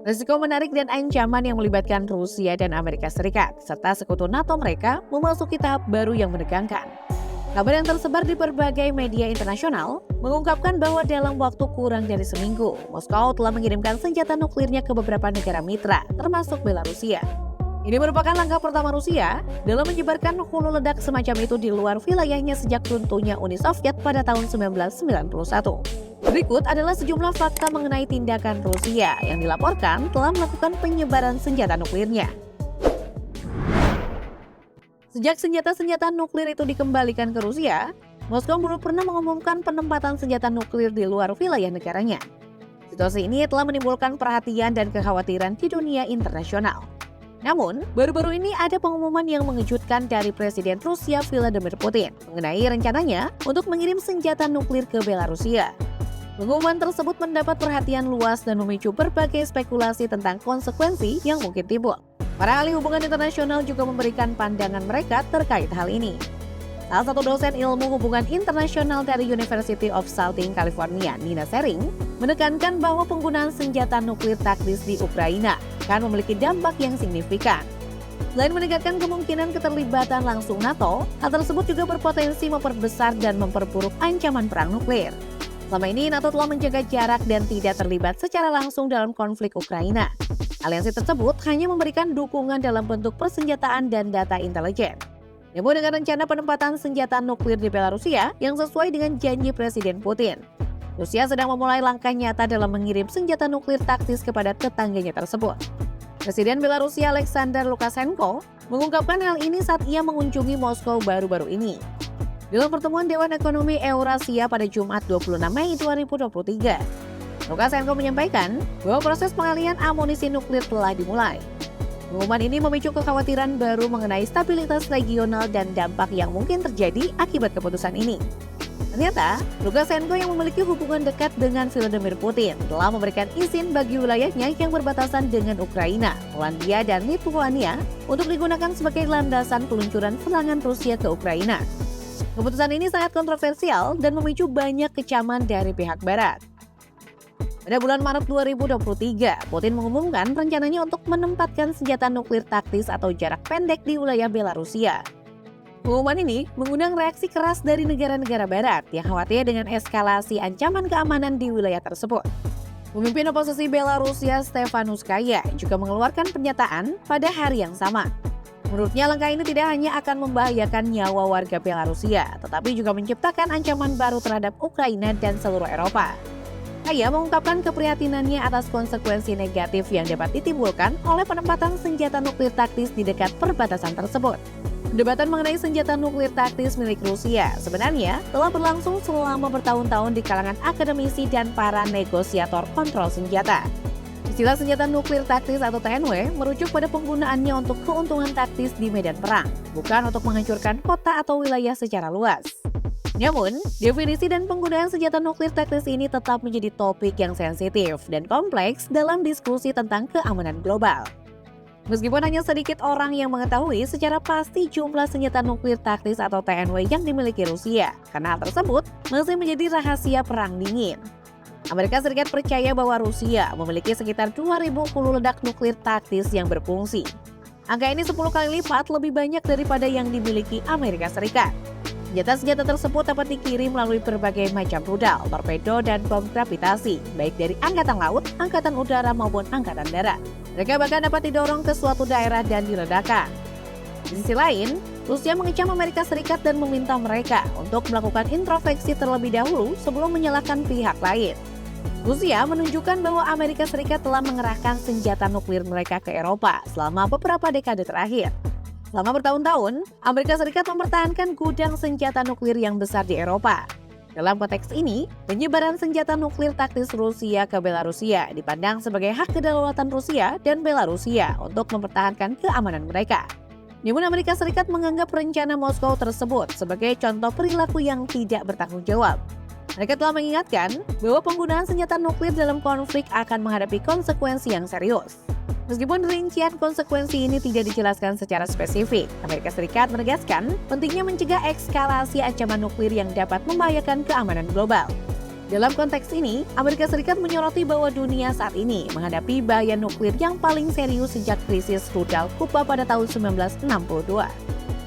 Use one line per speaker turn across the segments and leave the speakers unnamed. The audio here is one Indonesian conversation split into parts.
Risiko menarik dan ancaman yang melibatkan Rusia dan Amerika Serikat, serta sekutu NATO mereka memasuki tahap baru yang menegangkan. Kabar yang tersebar di berbagai media internasional mengungkapkan bahwa dalam waktu kurang dari seminggu, Moskow telah mengirimkan senjata nuklirnya ke beberapa negara mitra, termasuk Belarusia. Ini merupakan langkah pertama Rusia dalam menyebarkan hulu ledak semacam itu di luar wilayahnya sejak runtuhnya Uni Soviet pada tahun 1991. Berikut adalah sejumlah fakta mengenai tindakan Rusia yang dilaporkan telah melakukan penyebaran senjata nuklirnya. Sejak senjata-senjata nuklir itu dikembalikan ke Rusia, Moskow belum pernah mengumumkan penempatan senjata nuklir di luar wilayah negaranya. Situasi ini telah menimbulkan perhatian dan kekhawatiran di dunia internasional. Namun, baru-baru ini ada pengumuman yang mengejutkan dari Presiden Rusia Vladimir Putin mengenai rencananya untuk mengirim senjata nuklir ke Belarusia. Pengumuman tersebut mendapat perhatian luas dan memicu berbagai spekulasi tentang konsekuensi yang mungkin timbul. Para ahli hubungan internasional juga memberikan pandangan mereka terkait hal ini. Salah satu dosen ilmu hubungan internasional dari University of Southern California, Nina Sering, menekankan bahwa penggunaan senjata nuklir taktis di Ukraina akan memiliki dampak yang signifikan. Selain meningkatkan kemungkinan keterlibatan langsung NATO, hal tersebut juga berpotensi memperbesar dan memperburuk ancaman perang nuklir. Selama ini, NATO telah menjaga jarak dan tidak terlibat secara langsung dalam konflik Ukraina. Aliansi tersebut hanya memberikan dukungan dalam bentuk persenjataan dan data intelijen. Namun dengan rencana penempatan senjata nuklir di Belarusia yang sesuai dengan janji Presiden Putin, Rusia sedang memulai langkah nyata dalam mengirim senjata nuklir taktis kepada tetangganya tersebut. Presiden Belarusia Alexander Lukashenko mengungkapkan hal ini saat ia mengunjungi Moskow baru-baru ini. Dalam pertemuan Dewan Ekonomi Eurasia pada Jumat 26 Mei 2023, Lukashenko menyampaikan bahwa proses pengalihan amunisi nuklir telah dimulai. Pengumuman ini memicu kekhawatiran baru mengenai stabilitas regional dan dampak yang mungkin terjadi akibat keputusan ini. Ternyata, Lukashenko yang memiliki hubungan dekat dengan Vladimir Putin telah memberikan izin bagi wilayahnya yang berbatasan dengan Ukraina, Polandia, dan Lithuania untuk digunakan sebagai landasan peluncuran serangan Rusia ke Ukraina. Keputusan ini sangat kontroversial dan memicu banyak kecaman dari pihak Barat. Pada bulan Maret 2023, Putin mengumumkan rencananya untuk menempatkan senjata nuklir taktis atau jarak pendek di wilayah Belarusia. Pengumuman ini mengundang reaksi keras dari negara-negara Barat yang khawatir dengan eskalasi ancaman keamanan di wilayah tersebut. Pemimpin oposisi Belarusia Stefanuskaya juga mengeluarkan pernyataan pada hari yang sama. Menurutnya langkah ini tidak hanya akan membahayakan nyawa warga Belarusia, tetapi juga menciptakan ancaman baru terhadap Ukraina dan seluruh Eropa. Ia mengungkapkan keprihatinannya atas konsekuensi negatif yang dapat ditimbulkan oleh penempatan senjata nuklir taktis di dekat perbatasan tersebut. Perdebatan mengenai senjata nuklir taktis milik Rusia sebenarnya telah berlangsung selama bertahun-tahun di kalangan akademisi dan para negosiator kontrol senjata. Istilah senjata nuklir taktis atau TNW merujuk pada penggunaannya untuk keuntungan taktis di medan perang, bukan untuk menghancurkan kota atau wilayah secara luas. Namun, definisi dan penggunaan senjata nuklir taktis ini tetap menjadi topik yang sensitif dan kompleks dalam diskusi tentang keamanan global. Meskipun hanya sedikit orang yang mengetahui secara pasti jumlah senjata nuklir taktis atau TNW yang dimiliki Rusia, karena hal tersebut masih menjadi rahasia perang dingin. Amerika Serikat percaya bahwa Rusia memiliki sekitar 2.000 hulu ledak nuklir taktis yang berfungsi. Angka ini 10 kali lipat lebih banyak daripada yang dimiliki Amerika Serikat. Senjata-senjata tersebut dapat dikirim melalui berbagai macam rudal, torpedo, dan bom gravitasi, baik dari Angkatan Laut, Angkatan Udara, maupun Angkatan Darat. Mereka bahkan dapat didorong ke suatu daerah dan diledakkan. Di sisi lain, Rusia mengecam Amerika Serikat dan meminta mereka untuk melakukan introspeksi terlebih dahulu sebelum menyalahkan pihak lain. Rusia menunjukkan bahwa Amerika Serikat telah mengerahkan senjata nuklir mereka ke Eropa selama beberapa dekade terakhir. Selama bertahun-tahun, Amerika Serikat mempertahankan gudang senjata nuklir yang besar di Eropa. Dalam konteks ini, penyebaran senjata nuklir taktis Rusia ke Belarusia dipandang sebagai hak kedaulatan Rusia dan Belarusia untuk mempertahankan keamanan mereka. Namun Amerika Serikat menganggap rencana Moskow tersebut sebagai contoh perilaku yang tidak bertanggung jawab. Mereka telah mengingatkan bahwa penggunaan senjata nuklir dalam konflik akan menghadapi konsekuensi yang serius. Meskipun rincian konsekuensi ini tidak dijelaskan secara spesifik, Amerika Serikat menegaskan pentingnya mencegah eskalasi ancaman nuklir yang dapat membahayakan keamanan global. Dalam konteks ini, Amerika Serikat menyoroti bahwa dunia saat ini menghadapi bahaya nuklir yang paling serius sejak krisis rudal Kuba pada tahun 1962.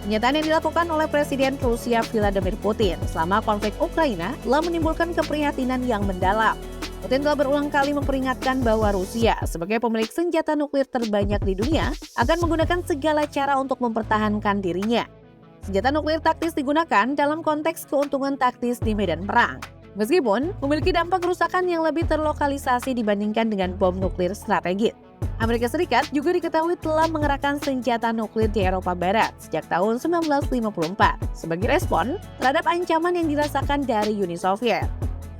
Pernyataan yang dilakukan oleh Presiden Rusia Vladimir Putin selama konflik Ukraina telah menimbulkan keprihatinan yang mendalam. Putin telah berulang kali memperingatkan bahwa Rusia sebagai pemilik senjata nuklir terbanyak di dunia akan menggunakan segala cara untuk mempertahankan dirinya. Senjata nuklir taktis digunakan dalam konteks keuntungan taktis di medan perang. Meskipun memiliki dampak kerusakan yang lebih terlokalisasi dibandingkan dengan bom nuklir strategis. Amerika Serikat juga diketahui telah mengerahkan senjata nuklir di Eropa Barat sejak tahun 1954 sebagai respon terhadap ancaman yang dirasakan dari Uni Soviet.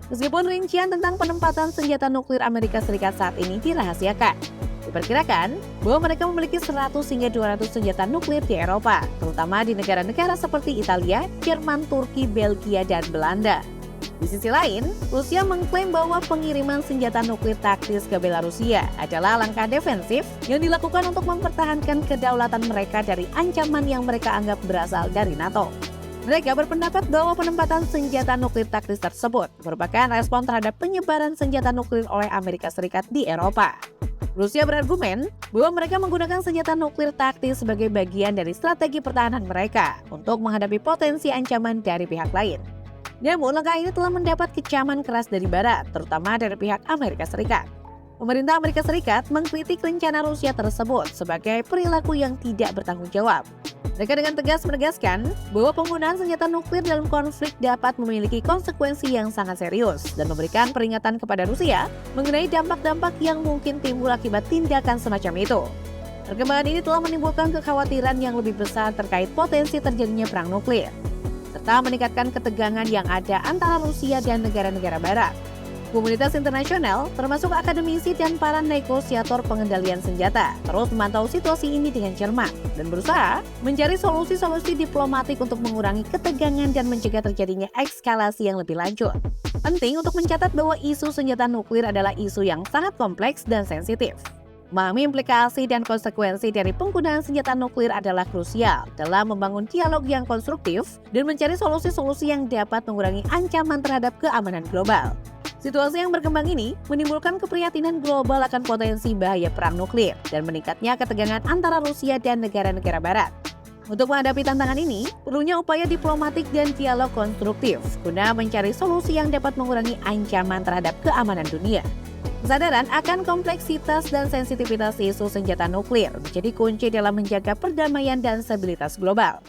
Meskipun rincian tentang penempatan senjata nuklir Amerika Serikat saat ini dirahasiakan, diperkirakan bahwa mereka memiliki 100 hingga 200 senjata nuklir di Eropa, terutama di negara-negara seperti Italia, Jerman, Turki, Belgia, dan Belanda. Di sisi lain, Rusia mengklaim bahwa pengiriman senjata nuklir taktis ke Belarusia adalah langkah defensif yang dilakukan untuk mempertahankan kedaulatan mereka dari ancaman yang mereka anggap berasal dari NATO. Mereka berpendapat bahwa penempatan senjata nuklir taktis tersebut merupakan respon terhadap penyebaran senjata nuklir oleh Amerika Serikat di Eropa. Rusia berargumen bahwa mereka menggunakan senjata nuklir taktis sebagai bagian dari strategi pertahanan mereka untuk menghadapi potensi ancaman dari pihak lain. Namun, langkah ini telah mendapat kecaman keras dari Barat, terutama dari pihak Amerika Serikat. Pemerintah Amerika Serikat mengkritik rencana Rusia tersebut sebagai perilaku yang tidak bertanggung jawab. Mereka dengan tegas menegaskan bahwa penggunaan senjata nuklir dalam konflik dapat memiliki konsekuensi yang sangat serius dan memberikan peringatan kepada Rusia mengenai dampak-dampak yang mungkin timbul akibat tindakan semacam itu. Perkembangan ini telah menimbulkan kekhawatiran yang lebih besar terkait potensi terjadinya perang nuklir, serta meningkatkan ketegangan yang ada antara Rusia dan negara-negara Barat. Komunitas internasional, termasuk akademisi dan para negosiator pengendalian senjata, terus memantau situasi ini dengan cermat dan berusaha mencari solusi-solusi diplomatik untuk mengurangi ketegangan dan mencegah terjadinya eskalasi yang lebih lanjut. Penting untuk mencatat bahwa isu senjata nuklir adalah isu yang sangat kompleks dan sensitif. Memahami implikasi dan konsekuensi dari penggunaan senjata nuklir adalah krusial dalam membangun dialog yang konstruktif dan mencari solusi-solusi yang dapat mengurangi ancaman terhadap keamanan global. Situasi yang berkembang ini menimbulkan keprihatinan global akan potensi bahaya perang nuklir dan meningkatnya ketegangan antara Rusia dan negara-negara Barat. Untuk menghadapi tantangan ini, perlunya upaya diplomatik dan dialog konstruktif guna mencari solusi yang dapat mengurangi ancaman terhadap keamanan dunia. Kesadaran akan kompleksitas dan sensitivitas isu senjata nuklir menjadi kunci dalam menjaga perdamaian dan stabilitas global.